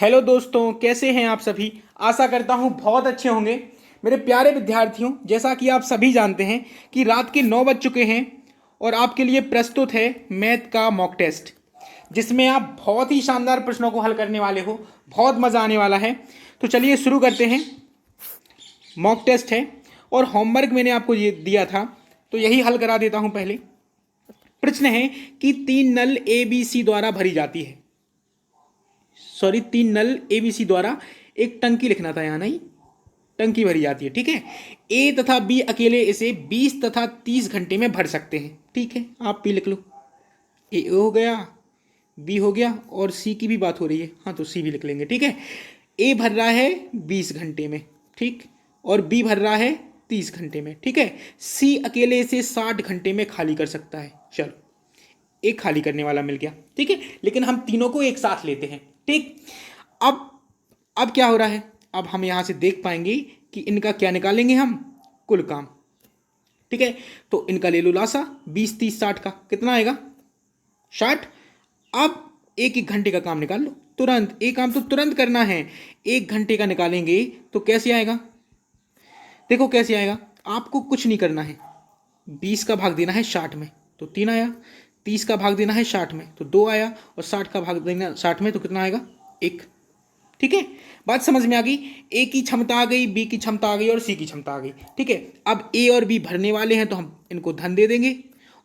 Hello दोस्तों, कैसे हैं आप सभी। आशा करता हूं बहुत अच्छे होंगे। मेरे प्यारे विद्यार्थियों, जैसा कि आप सभी जानते हैं कि रात के 9 बज चुके हैं और आपके लिए प्रस्तुत है मैथ का मॉक टेस्ट, जिसमें आप बहुत ही शानदार प्रश्नों को हल करने वाले हो। बहुत मज़ा आने वाला है। तो चलिए शुरू करते हैं। मॉक टेस्ट है और होमवर्क मैंने आपको ये दिया था, तो यही हल करा देता हूँ। पहले प्रश्न है कि 3 नल ABC द्वारा भरी जाती है। सॉरी, 3 नल ABC द्वारा एक टंकी लिखना था, यहाँ नहीं, टंकी भरी जाती है। ठीक है, ए तथा बी अकेले इसे 20 तथा 30 घंटे में भर सकते हैं। ठीक है, आप भी लिख लो। ए हो गया, बी हो गया और सी की भी बात हो रही है, हाँ तो सी भी लिख लेंगे। ठीक है, ए भर रहा है 20 घंटे में, ठीक, और बी भर रहा है 30 घंटे में। ठीक है, सी अकेले इसे 60 घंटे में खाली कर सकता है। चलो, एक खाली करने वाला मिल गया। ठीक है, लेकिन हम तीनों को एक साथ लेते हैं। ठीक, अब क्या हो रहा है, अब हम यहां से देख पाएंगे कि इनका क्या निकालेंगे हम, कुल काम। ठीक है, तो इनका ले लो लासा, 20 30 60 का कितना आएगा, 60। अब एक एक घंटे का काम निकाल लो तुरंत, एक काम तो तुरंत करना है। 1 घंटे का निकालेंगे तो कैसे आएगा, देखो कैसे आएगा। आपको कुछ नहीं करना है, 20 का भाग देना है 60 में तो 3 आया, 30 का भाग देना है 60 में तो 2 आया, और 60 का भाग देना 60 में तो कितना आएगा, 1। ठीक है, बात समझ में आ गई। ए की क्षमता आ गई, बी की क्षमता आ गई और सी की क्षमता आ गई। ठीक है, अब ए और बी भरने वाले हैं तो हम इनको धन दे देंगे,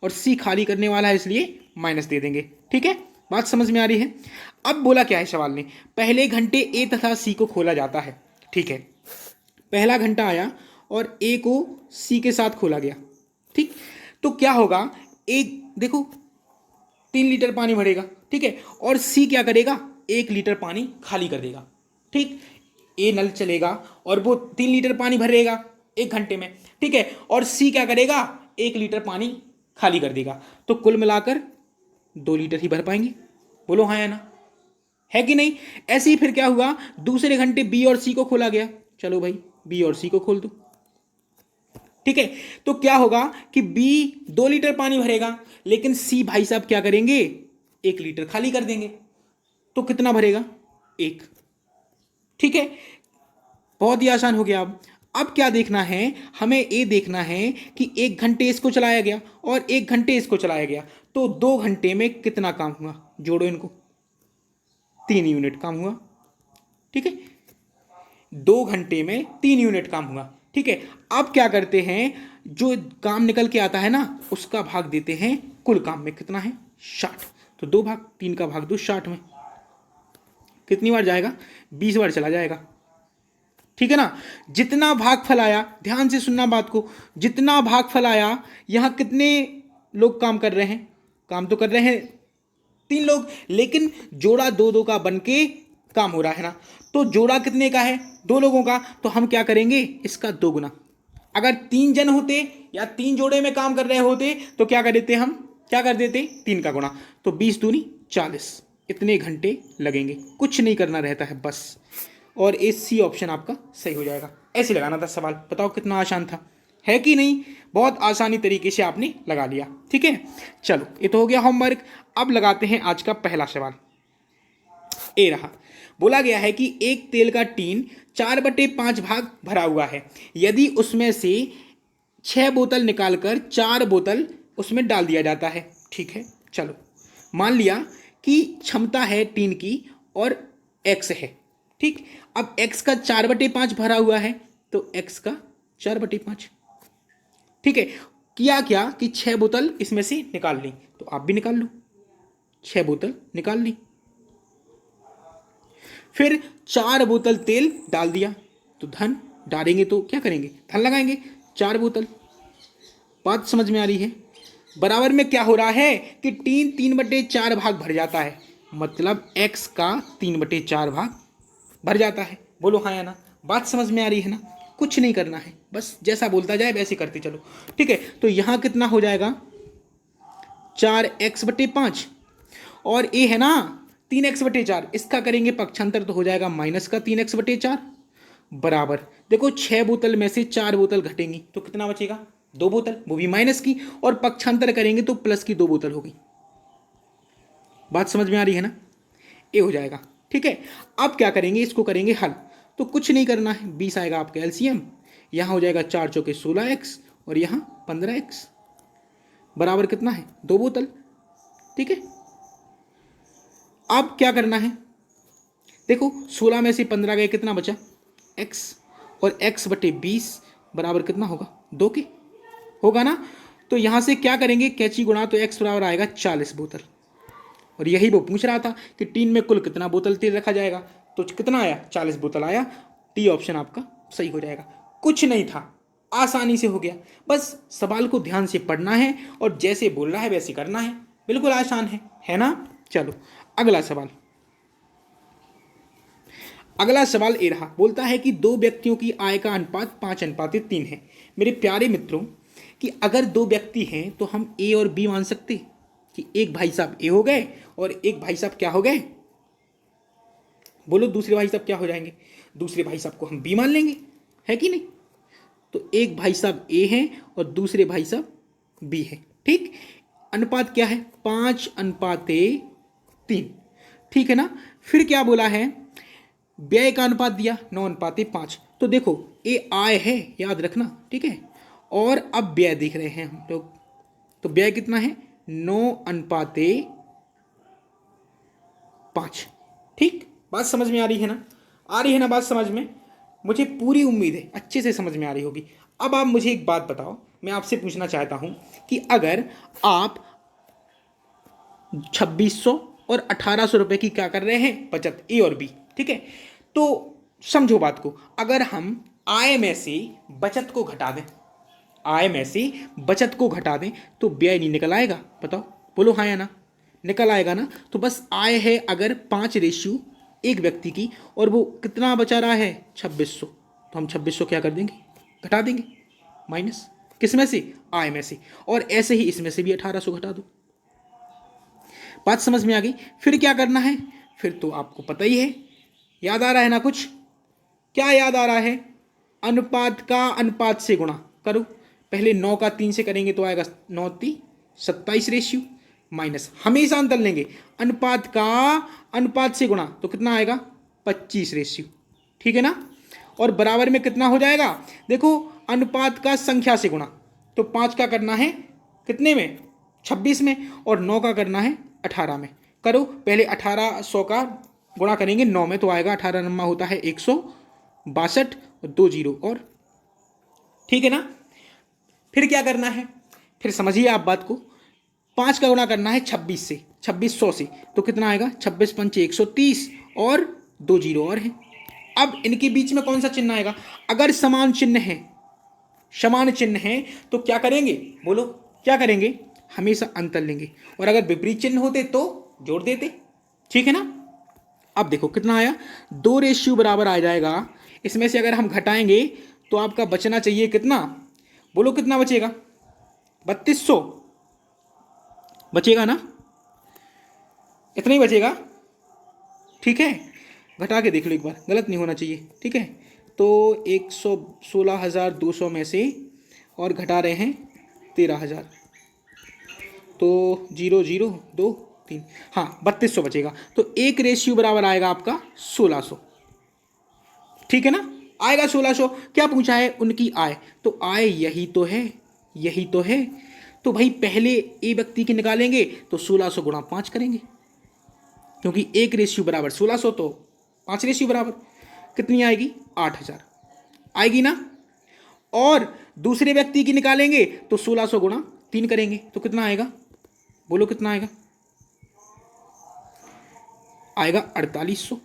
और सी खाली करने वाला है इसलिए माइनस दे देंगे। ठीक है, बात समझ में आ रही है। अब बोला क्या है सवाल ने, पहले घंटे ए तथा सी को खोला जाता है। ठीक है, पहला घंटा आया और ए को सी के साथ खोला गया। ठीक, तो क्या होगा, एक देखो 3 लीटर पानी भरेगा। ठीक है, और सी क्या करेगा, 1 लीटर पानी खाली कर देगा। ठीक, ए नल चलेगा और वो 3 लीटर पानी भरेगा 1 घंटे में। ठीक है, और सी क्या करेगा, 1 लीटर पानी खाली कर देगा। तो कुल मिलाकर 2 लीटर ही भर पाएंगे। बोलो हाँ या ना, है कि नहीं। ऐसे ही फिर क्या हुआ, दूसरे घंटे बी और सी को खोला गया। चलो भाई, बी और सी को खोल दो। ठीक है, तो क्या होगा कि बी 2 लीटर पानी भरेगा, लेकिन सी भाई साहब क्या करेंगे, 1 लीटर खाली कर देंगे। तो कितना भरेगा, 1। ठीक है, बहुत ही आसान हो गया। अब क्या देखना है, हमें ये देखना है कि 1 घंटे इसको चलाया गया और 1 घंटे इसको चलाया गया, तो 2 घंटे में कितना काम हुआ, जोड़ो इनको, 3 यूनिट काम हुआ। ठीक है, 2 घंटे में 3 यूनिट काम हुआ। ठीक है, अब क्या करते हैं, जो काम निकल के आता है ना उसका भाग देते हैं कुल काम में, कितना है 60। तो 2 भाग 3 का भाग दो 60 में, कितनी बार जाएगा, 20 बार चला जाएगा। ठीक है ना, जितना भागफल आया, ध्यान से सुनना बात को, जितना भागफल आया, यहां कितने लोग काम कर रहे हैं, काम तो कर रहे हैं 3 लोग, लेकिन जोड़ा 2 2 का बन के काम हो रहा है ना। तो जोड़ा कितने का है, 2 लोगों का, तो हम क्या करेंगे, इसका 2 गुना। अगर 3 जन होते या 3 जोड़े में काम कर रहे होते तो क्या कर देते, हम क्या कर देते, 3 का गुणा, तो 20 दूनी 40, इतने घंटे लगेंगे, कुछ नहीं करना रहता है बस। और ए सी ऑप्शन आपका सही हो जाएगा। ऐसे लगाना था सवाल, बताओ कितना आसान था, है कि नहीं। बहुत आसानी तरीके से आपने लगा लिया। ठीक है, चलो ये तो हो गया होमवर्क। अब लगाते हैं आज का पहला सवाल। ए रहा, बोला गया है कि एक तेल का टीन 4/5 भाग भरा हुआ है। यदि उसमें से 6 बोतल निकालकर 4 बोतल उसमें डाल दिया जाता है। ठीक है, चलो मान लिया कि क्षमता है टीन की और एक्स है। ठीक, अब एक्स का 4/5 भरा हुआ है, तो एक्स का 4/5। ठीक है, किया क्या कि 6 बोतल इसमें से निकाल ली, तो आप भी निकाल लो, 6 बोतल निकाल ली। फिर 4 बोतल तेल डाल दिया, तो धन डालेंगे तो क्या करेंगे, धन लगाएंगे, 4 बोतल। बात समझ में आ रही है। बराबर में क्या हो रहा है कि टीन 3/4 भाग भर जाता है, मतलब एक्स का 3/4 भाग भर जाता है। बोलो हाँ या ना, बात समझ में आ रही है ना। कुछ नहीं करना है, बस जैसा बोलता जाए वैसे करते चलो। ठीक है, तो यहां कितना हो जाएगा, 4x/5, और ए है ना 3x/4, इसका करेंगे पक्षांतर तो हो जाएगा माइनस का 3x/4 बराबर। देखो 6 बोतल में से 4 बोतल घटेंगी तो कितना बचेगा, 2 बोतल, वो भी माइनस की, और पक्षांतर करेंगे तो प्लस की 2 बोतल होगी। बात समझ में आ रही है ना, ये हो जाएगा। ठीक है। अब क्या करेंगे, इसको करेंगे हल। तो कुछ नहीं करना है, 20 आएगा आपका एलसीएम, यहाँ हो जाएगा 4 चौके 16x और यहाँ 15x बराबर कितना है 2 बोतल। ठीक है। अब क्या करना है, देखो 16 में से 15 गए, कितना बचा x, और x बटे 20 बराबर कितना होगा 2 के, होगा ना। तो यहाँ से क्या करेंगे, कैची गुणा, तो x बराबर आएगा 40 बोतल। और यही वो पूछ रहा था कि टीन में कुल कितना बोतल तेल रखा जाएगा, तो कितना आया 40 बोतल आया। टी ऑप्शन आपका सही हो जाएगा। कुछ नहीं था, आसानी से हो गया। बस सवाल को ध्यान से पढ़ना है और जैसे बोल रहा है वैसे करना है, बिल्कुल आसान है ना। चलो अगला सवाल। अगला सवाल ये रहा, बोलता है कि दो व्यक्तियों की आय का अनुपात 5:3 है। मेरे प्यारे मित्रों, कि अगर दो व्यक्ति हैं तो हम ए और बी मान सकते कि एक भाई साहब ए हो गए और एक भाई साहब क्या हो गए, बोलो दूसरे भाई साहब क्या हो जाएंगे, दूसरे भाई साहब को हम बी मान लेंगे, है कि नहीं। तो एक भाई साहब ए हैं और दूसरे भाई साहब बी है। ठीक, अनुपात क्या है 5:3, ठीक है ना। फिर क्या बोला है, व्यय का अनुपात दिया 9:5। तो देखो ये आय है, याद रखना, ठीक है। और अब व्यय देख रहे हैं हम लोग, तो व्यय कितना है 9:5। ठीक, बात समझ में आ रही है ना, आ रही है ना बात समझ में, मुझे पूरी उम्मीद है अच्छे से समझ में आ रही होगी। अब आप मुझे एक बात बताओ, मैं आपसे पूछना चाहता हूं कि अगर आप 2600 और 1800 रुपए की क्या कर रहे हैं बचत, ए और बी, ठीक है। तो समझो बात को, अगर हम आय में से बचत को घटा दें, आय में से बचत को घटा दें तो व्यय नहीं निकल आएगा, बताओ, बोलो हाँ या ना, निकल आएगा ना। तो बस आय है अगर 5 एक व्यक्ति की, और वो कितना बचा रहा है 2600, तो हम 2600 क्या कर देंगे, घटा देंगे, माइनस किस में से, आय में से। और ऐसे ही इसमें से भी 1800 घटा दो। बात समझ में आ गई। फिर क्या करना है, फिर तो आपको पता ही है, याद आ रहा है ना कुछ, क्या याद आ रहा है, अनुपात का अनुपात से गुणा करो। पहले 9 का 3 से करेंगे तो आएगा 9×3 27 रेशियो, माइनस हमेशा अंतर लेंगे, अनुपात का अनुपात से गुणा तो कितना आएगा 25 रेशियो, ठीक है ना। और बराबर में कितना हो जाएगा, देखो अनुपात का संख्या से गुणा, तो 5 का करना है कितने में 26 में, और 9 का करना है 18 में। करो पहले 1800 का गुणा करेंगे 9 में तो आएगा 18 नम्मा होता है 162 और 2 जीरो और, ठीक है ना। फिर क्या करना है, फिर समझिए आप बात को, 5 का गुणा करना है 26 से, 2600 से, तो कितना आएगा 26 पंचे 130 और 2 जीरो और है। अब इनके बीच में कौन सा चिन्ह आएगा, अगर समान चिन्ह है, समान चिन्ह है तो क्या करेंगे, बोलो क्या करेंगे, हमेशा अंतर लेंगे, और अगर विपरीत चिन्ह होते तो जोड़ देते, ठीक है ना। अब देखो कितना आया 2 रेशियो बराबर आ जाएगा। इसमें से अगर हम घटाएंगे तो आपका बचना चाहिए कितना, बोलो कितना बचेगा 3200 बचेगा ना, इतना ही बचेगा, ठीक है। घटा के देख लो एक बार, गलत नहीं होना चाहिए, ठीक है। तो 116,200 में से और घटा रहे हैं 13,000, तो 0 0 2 3, हाँ 3200 बचेगा। तो एक रेशियो बराबर आएगा आपका 1600, ठीक है ना, आएगा 1600। क्या पूछा है, उनकी आय, तो आय यही तो है, यही तो है। तो भाई पहले ए व्यक्ति की निकालेंगे तो 1600 गुणा 5 करेंगे, क्योंकि एक रेशियो बराबर 1600 तो 5 रेशियो बराबर कितनी आएगी 8000 आएगी ना। और दूसरे व्यक्ति की निकालेंगे तो 1600 गुणा 3 करेंगे तो कितना आएगा, बोलो कितना आएगा, आएगा 4800,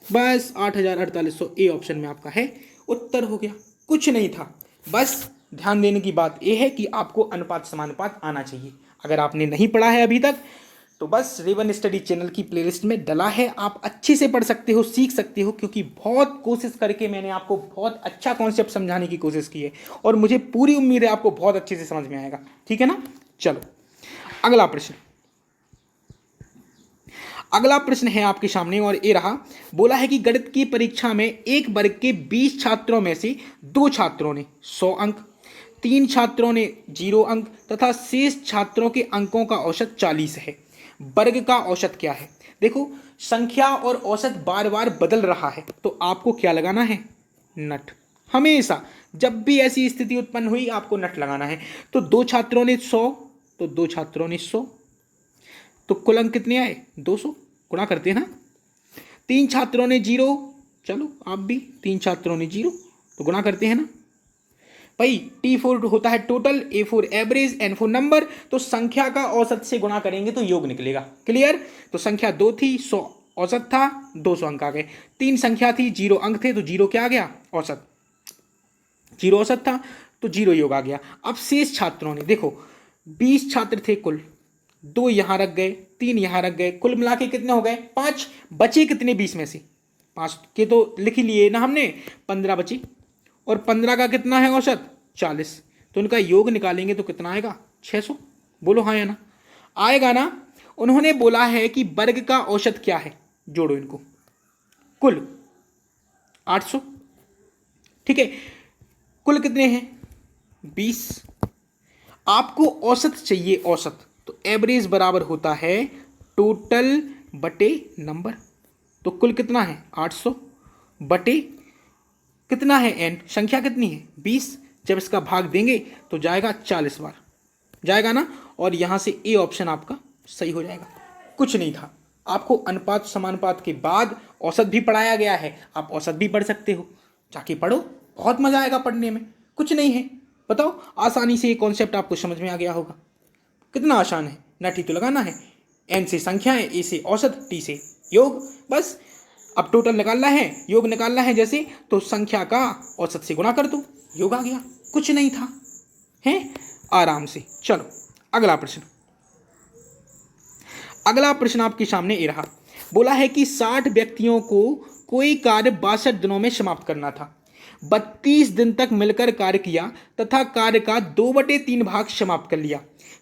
बस 8000 4800 ए ऑप्शन में आपका है उत्तर हो गया। कुछ नहीं था, बस ध्यान देने की बात यह है कि आपको अनुपात समानुपात आना चाहिए। अगर आपने नहीं पढ़ा है अभी तक तो बस रेवन स्टडी चैनल की प्लेलिस्ट में डला है, आप अच्छे से पढ़ सकते हो, सीख सकते हो, क्योंकि बहुत कोशिश करके मैंने आपको बहुत अच्छा कॉन्सेप्ट समझाने की कोशिश की है और मुझे पूरी उम्मीद है आपको बहुत अच्छे से समझ में आएगा, ठीक है ना। चलो अगला प्रश्न, अगला प्रश्न है आपके सामने और ये रहा, बोला है कि गणित की परीक्षा में एक वर्ग के 20 छात्रों में से 2 छात्रों ने 100 अंक, 3 छात्रों ने 0 अंक तथा शेष छात्रों के अंकों का औसत 40 है। वर्ग का औसत क्या है, देखो संख्या और औसत बार बार बदल रहा है, तो आपको क्या लगाना है? नट। हमेशा जब भी ऐसी स्थिति उत्पन्न हुई आपको नट लगाना है। तो 2 छात्रों ने 100, तो 2 छात्रों ने 100, तो कुल अंक कितने आए? 200। गुणा करते हैं ना। 3 छात्रों ने 0, चलो आप भी 3 छात्रों ने 0, तो गुणा करते हैं ना भाई। T4 होता है total, A4 average, N4 number, तो संख्या का औसत से गुणा करेंगे तो योग निकलेगा। क्लियर? तो संख्या 2 थी, 100 औसत था, 200 अंक आ गए। 3 संख्या थी, 0 अंक थे, तो 0 क्या आ गया? औसत। 0 औसत था तो 0 योग आ गया। अब शेष छात्रों ने देखो, 20 छात्र थे कुल, 2 यहां रख गए, 3 यहां रख गए, कुल मिला के कितने हो गए? 5। बचे कितने 20 में से? 5 के तो लिख ही लिए ना हमने, 15 बचे, और 15 का कितना है औसत? 40। तो इनका योग निकालेंगे तो कितना आएगा? 600। बोलो हाँ या ना? आएगा ना? उन्होंने बोला है कि वर्ग का औसत क्या है, जोड़ो इनको, कुल 800। ठीक है, कुल कितने हैं? 20। आपको औसत चाहिए, औसत, तो एवरेज बराबर होता है टोटल बटे नंबर। तो कुल कितना है? 800 बटे कितना है? एन, संख्या कितनी है? 20। जब इसका भाग देंगे तो जाएगा 40 बार, जाएगा ना। और यहां से ए ऑप्शन आपका सही हो जाएगा। कुछ नहीं था, आपको अनुपात समानुपात के बाद औसत भी पढ़ाया गया है, आप औसत भी पढ़ सकते हो, जाके पढ़ो, बहुत मजा आएगा पढ़ने में। कुछ नहीं है, बताओ, आसानी से ये कॉन्सेप्ट आपको समझ में आ गया होगा। कितना आसान है, नट ही तो लगाना है। एन से संख्याएं, ए से औसत, टी से योग, बस। अब टोटल निकालना है, योग निकालना है जैसे, तो संख्या का औसत से गुणा कर दो, योग आ गया। कुछ नहीं था, है आराम से। चलो अगला प्रश्न। अगला प्रश्न आपके सामने ये रहा। बोला है कि 60 व्यक्तियों को कोई कार्य 62 दिनों में समाप्त करना था। 32 दिन तक मिलकर कार्य किया तथा कार्य का 2/3 भाग समाप्त कर लिया।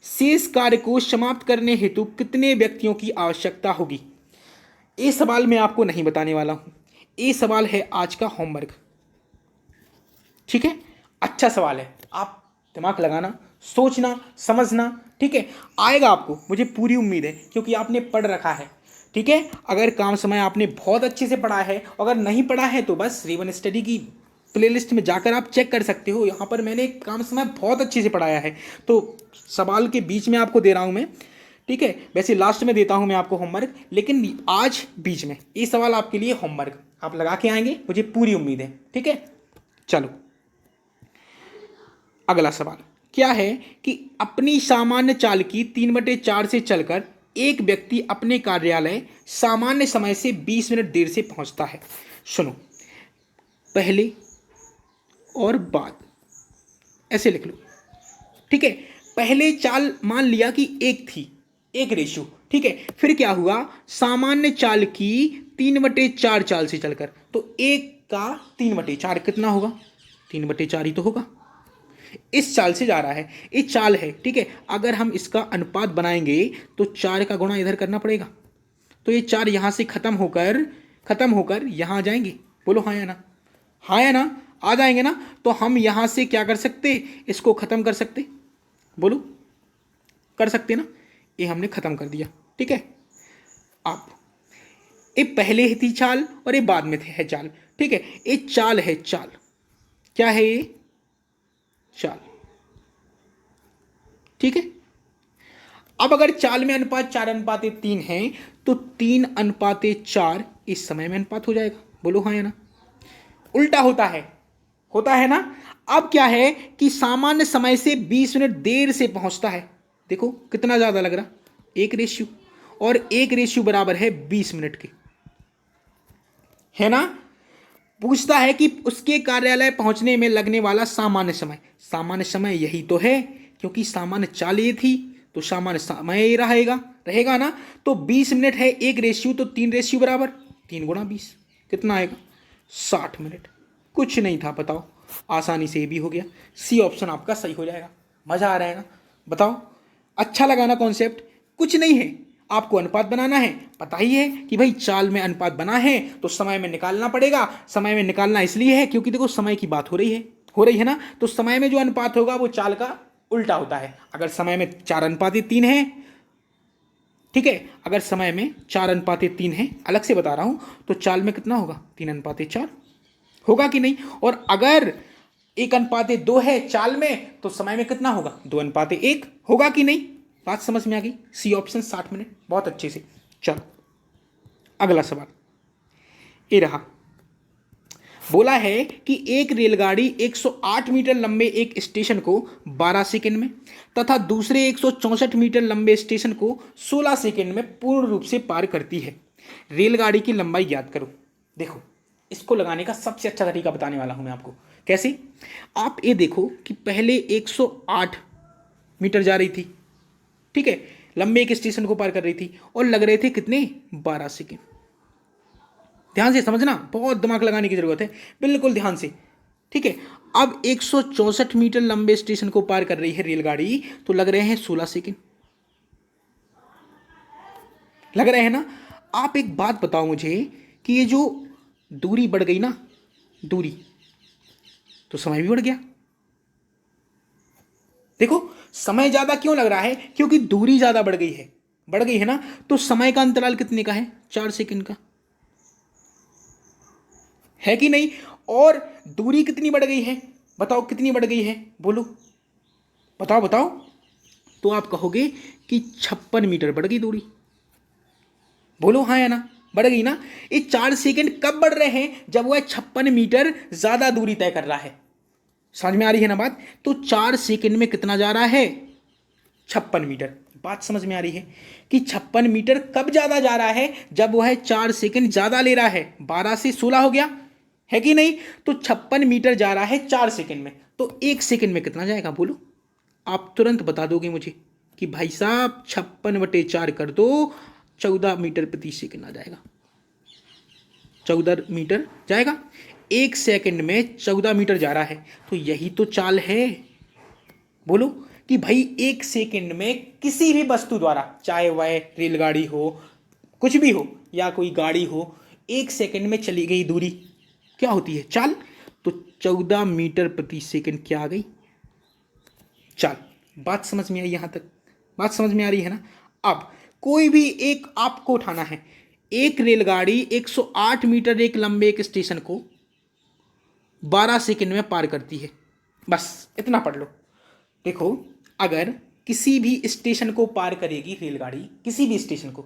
शेष कार्य को समाप्त करने हेतु कितने व्यक्तियों की आवश्यकता होगी? ये सवाल मैं आपको नहीं बताने वाला हूं, ये सवाल है आज का होमवर्क। ठीक है, अच्छा सवाल है, आप दिमाग लगाना, सोचना, समझना। ठीक है, आएगा आपको, मुझे पूरी उम्मीद है, क्योंकि आपने पढ़ रखा है। ठीक है, अगर काम समय आपने बहुत अच्छे से पढ़ा है, अगर नहीं पढ़ा है तो बस रेवन स्टडी की प्लेलिस्ट में जाकर आप चेक कर सकते हो। यहाँ पर मैंने काम समय बहुत अच्छे से पढ़ाया है, तो सवाल के बीच में आपको दे रहा हूँ मैं। ठीक है, वैसे लास्ट में देता हूँ मैं आपको होमवर्क, लेकिन आज बीच में ये सवाल आपके लिए होमवर्क आप लगा के आएंगे, मुझे पूरी उम्मीद है। ठीक है, चलो अगला सवाल क्या है कि अपनी सामान्य चाल की 3/4 से चलकर एक व्यक्ति अपने कार्यालय सामान्य समय से 20 मिनट देर से पहुंचता है। सुनो, पहले और बाद ऐसे लिख लो। ठीक है, पहले चाल मान लिया कि एक थी, एक रेशियो। ठीक है, फिर क्या हुआ? सामान्य चाल की 3/4 चाल से चलकर, तो एक का 3/4 कितना होगा? 3/4 ही तो होगा। इस चाल से जा रहा है, ये चाल है। ठीक है, अगर हम इसका अनुपात बनाएंगे तो 4 का गुणा इधर करना पड़ेगा, तो ये 4 यहां से खत्म होकर यहां आ जाएंगे। बोलो हाँ या ना? हाँ या ना? आ जाएंगे ना? तो हम यहां से क्या कर सकते? इसको खत्म कर सकते। बोलो, कर सकते ना? ये हमने खत्म कर दिया। ठीक है, आप ये पहले ही थी चाल और ये बाद में थे है चाल। ठीक है, ये चाल है, चाल क्या है? ये चाल। ठीक है, अब अगर चाल में अनुपात 4:3 है तो 3:4 इस समय में अनुपात हो जाएगा। बोलो हाँ या ना? उल्टा होता है ना? अब क्या है कि सामान्य समय से 20 मिनट देर से पहुंचता है। देखो कितना ज्यादा लग रहा, 1 रेशियो, और 1 रेशियो बराबर है 20 मिनट के, है ना? पूछता है कि उसके कार्यालय पहुंचने में लगने वाला सामान्य समय यही तो है, क्योंकि सामान्य चाल ये थी तो सामान्य समय ही रहेगा ना। तो 20 मिनट है, 1 रेशियो, तो 3 रेशियो बराबर 3 × 20 कितना आएगा? 60 मिनट। कुछ नहीं था, बताओ, आसानी से ये भी हो गया। सी ऑप्शन आपका सही हो जाएगा। मजा आ रहा है ना? बताओ, अच्छा लगा ना कॉन्सेप्ट? कुछ नहीं है, आपको अनुपात बनाना है। पता ही है कि भाई चाल में अनुपात बना है तो समय में निकालना पड़ेगा। समय में निकालना इसलिए है क्योंकि देखो समय की बात हो रही है ना, तो समय में जो अनुपात होगा वो चाल का उल्टा होता है। अगर समय में 4:3 है ठीक है। अगर समय में 4:3 है, अलग से बता रहा हूं, तो चाल में कितना होगा? 3:4 होगा कि नहीं? और अगर 1:2 है चाल में, तो समय में कितना होगा? 2:1 होगा कि नहीं? बात समझ में आ गई? सी ऑप्शन 60 मिनट, बहुत अच्छे से। चलो अगला सवाल ये रहा। बोला है कि एक रेलगाड़ी 108 मीटर लंबे एक स्टेशन को 12 सेकंड में तथा दूसरे 164 मीटर लंबे स्टेशन को 16 सेकंड में पूर्ण रूप से पार करती है। रेलगाड़ी की लंबाई ज्ञात करो। देखो, इसको लगाने का सबसे अच्छा तरीका बताने वाला हूं मैं आपको। कैसे? आप ये देखो कि पहले 108 मीटर जा रही थी, ठीक है, लंबे एक स्टेशन को पार कर रही थी, और लग रहे थे कितने? 12 सेकंड। ध्यान से समझना, बहुत दिमाग लगाने की जरूरत है, बिल्कुल ध्यान से, ठीक है। अब 164 मीटर लंबे स्टेशन को पार कर रही है रेलगाड़ी, तो लग रहे हैं 16 सेकंड, लग रहे हैं ना? आप एक बात बताओ मुझे कि ये जो दूरी बढ़ गई ना, दूरी, तो समय भी बढ़ गया। देखो, समय ज्यादा क्यों लग रहा है? क्योंकि दूरी ज्यादा बढ़ गई है, बढ़ गई है ना? तो समय का अंतराल कितने का है? 4 सेकंड का, है कि नहीं? और दूरी कितनी बढ़ गई है? बताओ कितनी बढ़ गई है, बोलो, बताओ बताओ। तो आप कहोगे कि 56 मीटर बढ़ गई दूरी। बोलो हाँ या ना? बढ़ गई ना? ये 4 सेकंड कब बढ़ रहे हैं? जब वह 56 मीटर ज्यादा दूरी तय कर रहा है। समझ में आ रही है ना बात? तो 4 सेकंड में कितना जा रहा है? 56 मीटर। बात समझ में आ रही है कि 56 मीटर कब ज्यादा जा रहा है? जब वह 4 सेकंड ज्यादा ले रहा है। 12 से 16 हो गया, है कि नहीं? तो 56 मीटर जा रहा है 4 सेकंड में, तो 1 सेकंड में कितना जाएगा? बोलो, आप तुरंत बता दोगे मुझे कि भाई साहब 56/4 कर दो, 14 मीटर प्रति सेकंड आ जाएगा। 14 मीटर जाएगा, 1 सेकंड में 14 मीटर जा रहा है। तो यही तो चाल है। बोलो कि भाई 1 सेकंड में किसी भी वस्तु द्वारा, चाहे वह रेलगाड़ी हो, कुछ भी हो, या कोई गाड़ी हो, 1 सेकंड में चली गई दूरी क्या होती है? चाल। तो 14 मीटर प्रति सेकंड क्या आ गई? चाल। बात समझ में आई यहां तक? बात समझ में आ रही है ना? अब कोई भी एक आपको उठाना है। एक रेलगाड़ी 108 मीटर एक लंबे एक स्टेशन को 12 सेकंड में पार करती है, बस इतना पढ़ लो। देखो, अगर किसी भी स्टेशन को पार करेगी रेलगाड़ी, किसी भी स्टेशन को,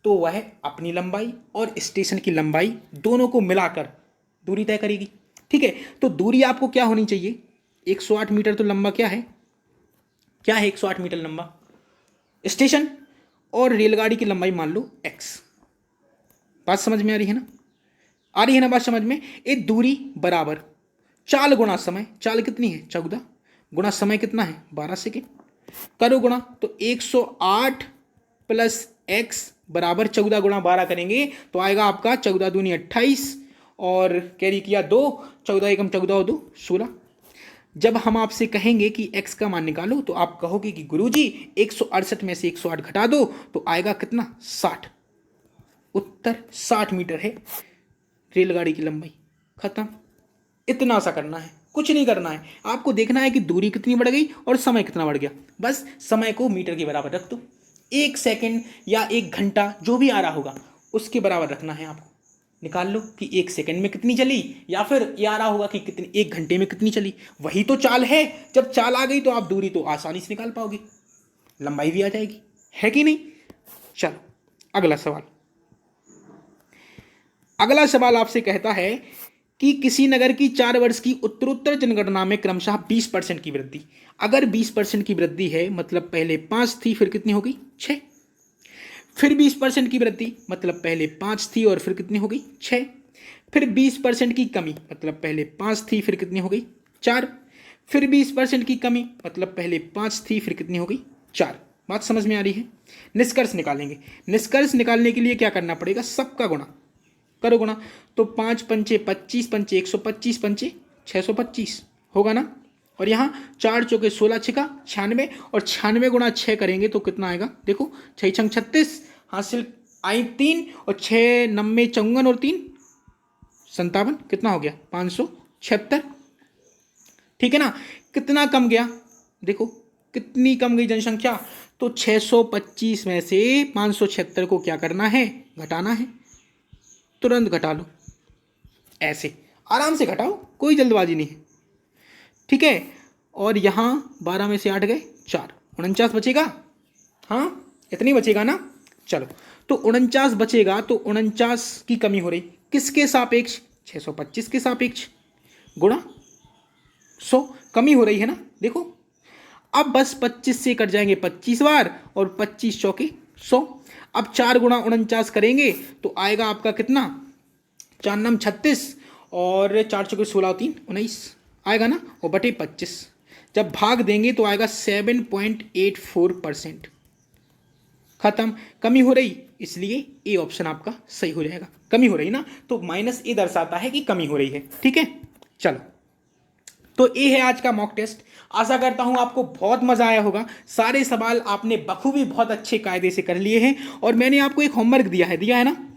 तो वह अपनी लंबाई और स्टेशन की लंबाई दोनों को मिलाकर दूरी तय करेगी, ठीक है। तो दूरी आपको क्या होनी चाहिए? 108 मीटर तो लंबा क्या है? क्या है 108 मीटर लंबा? स्टेशन। और रेलगाड़ी की लंबाई मान लो x। बात समझ में आ रही है ना? आ रही है ना बात समझ में? ये दूरी बराबर चाल गुणा समय। चाल कितनी है? 14 गुणा समय कितना है? 12 सेकेंड। करो गुणा, तो 108 प्लस x बराबर 14 गुणा 12 करेंगे तो आएगा आपका 14 दूनी 28, और कैरी किया 2, 14 एकम 14 और 2 16। जब हम आपसे कहेंगे कि x का मान निकालो, तो आप कहोगे कि गुरुजी 168 में से 108 घटा दो, तो आएगा कितना? 60। उत्तर 60 मीटर है रेलगाड़ी की लंबाई। खत्म। इतना सा करना है, कुछ नहीं करना है। आपको देखना है कि दूरी कितनी बढ़ गई और समय कितना बढ़ गया। बस समय को मीटर के बराबर रख दो। 1 सेकंड या 1 घंटा जो भी आ रहा होगा उसके बराबर रखना है आपको। निकाल लो कि 1 सेकंड में कितनी चली, या फिर ये आ रहा होगा कि कितनी 1 घंटे में कितनी चली। वही तो चाल है। जब चाल आ गई तो आप दूरी तो आसानी से निकाल पाओगे, लंबाई भी आ जाएगी, है कि नहीं? चलो अगला सवाल। अगला सवाल आपसे कहता है कि किसी नगर की 4 वर्ष की उत्तरोत्तर जनगणना में क्रमशः 20% की वृद्धि। अगर 20% की वृद्धि है, मतलब पहले 5 थी फिर कितनी हो गई? 6। फिर 20% की वृद्धि, मतलब पहले 5 थी और फिर कितनी हो गई? 6। फिर 20% की कमी, मतलब पहले 5 थी फिर कितनी हो गई? 4। फिर 20% की कमी, मतलब पहले 5 थी फिर कितनी हो गई? 4। बात समझ में आ रही है? निष्कर्ष निकालेंगे। निष्कर्ष निकालने के लिए क्या करना पड़ेगा? सबका गुणा करो गुणा, तो 5 पंचे 25, पंचे 125, पंचे 625 होगा ना? और यहाँ 4 चौके 16, छिका 96, और 96 गुणा 6 करेंगे तो कितना आएगा? देखो, 6 छंग 36, हासिल आई 3, और 6 नब्बे 54 और 3 57, कितना हो गया? 576। ठीक है ना? कितना कम गया? देखो कितनी कम गई जनसंख्या। तो 625 में से 576 को क्या करना है, घटाना है। तुरंत घटा लो, ऐसे आराम से घटाओ, कोई जल्दबाजी नहीं है, ठीक है। और यहाँ 12 में से 8 गए 4, 49 बचेगा। हाँ, इतनी बचेगा ना। चलो, तो 49 बचेगा, तो 49 की कमी हो रही किसके सापेक्ष, 625 के सापेक्ष, गुणा 100, कमी हो रही है ना। देखो, अब बस 25 से कट जाएंगे 25 बार, और 25 चौके 100। अब 4 गुणा 49 करेंगे तो आएगा आपका कितना, 4 नाम 36, और 4 चौके 16, 3 19 आएगा ना, और बटे 25। जब भाग देंगे तो आएगा 7.84%। खत्म। कमी हो रही, इसलिए ए ऑप्शन आपका सही हो जाएगा। कमी हो रही ना, तो माइनस ए दर्शाता है कि कमी हो रही है, ठीक है। चलो, तो ये है आज का मॉक टेस्ट। आशा करता हूं आपको बहुत मजा आया होगा। सारे सवाल आपने बखूबी बहुत अच्छे कायदे से कर लिए हैं, और मैंने आपको एक होमवर्क दिया है ना,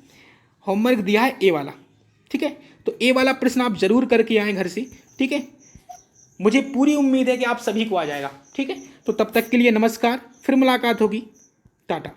होमवर्क दिया है ए वाला, ठीक है। तो ए वाला प्रश्न आप जरूर करके आए घर से, ठीक है। मुझे पूरी उम्मीद है कि आप सभी को आ जाएगा, ठीक है। तो तब तक के लिए नमस्कार, फिर मुलाकात होगी, टाटा।